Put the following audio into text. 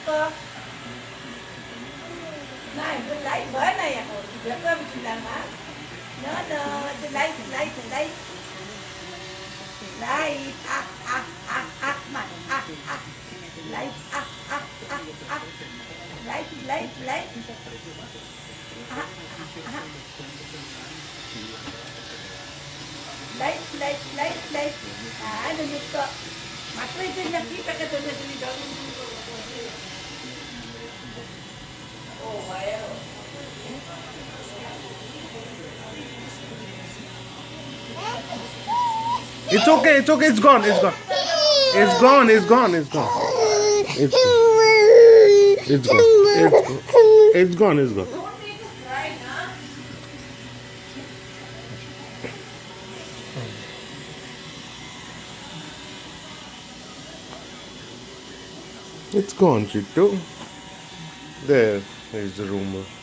ko. Này, bên lấy bữa này à. Bữa cơm chị làm má. Nó, trên đây. Đây, mà, lấy, lấy. Lấy. Ano nito? Matwede na kita ka doon na dito. Oh, wow. It's okay. It's gone. It's gone. It's gone. It's gone. It's gone. It's gone. It's gone. It's gone. It's gone, Chittu. There is the Roomba.